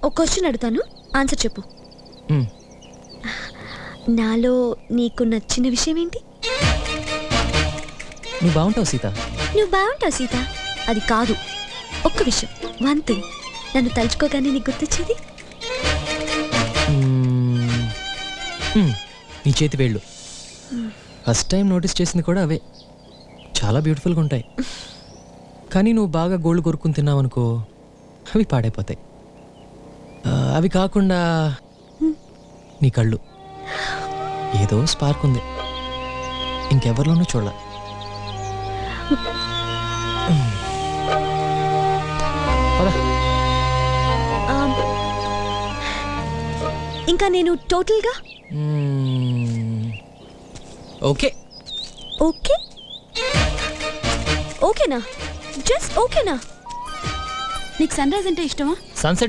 ఒక క్వశ్చన్ అడుగుతాను, ఆన్సర్ చెప్పు. నాలో నీకు నచ్చిన విషయం ఏంటి? నువ్వు బాగుంటావు సీత. నువ్వు బాగుంటావు సీత. అది కాదు, ఒక్క విషయం, వన్ థింగ్. నన్ను తలుచుకోగానే నీకు గుర్తొచ్చేది నీ చేతి వేళ్ళు. ఫస్ట్ టైం నోటీస్ చేసింది కూడా అవే. చాలా బ్యూటిఫుల్గా ఉంటాయి. కానీ నువ్వు బాగా గోల్డ్ కొరుక్కుని తిన్నావనుకో, అవి పాడైపోతాయి. అవి కాకుండా నీ కళ్ళు ఏదో స్పార్క్ ఉంది, ఇంకెవరిలోనూ చూడాల. ఇంకా నేను టోటల్గా ఓకే. ఓకే ఓకేనా? జస్ట్ ఓకేనా? నీకు సన్ రైజ్ అంటే ఇష్టమా? సన్సెట్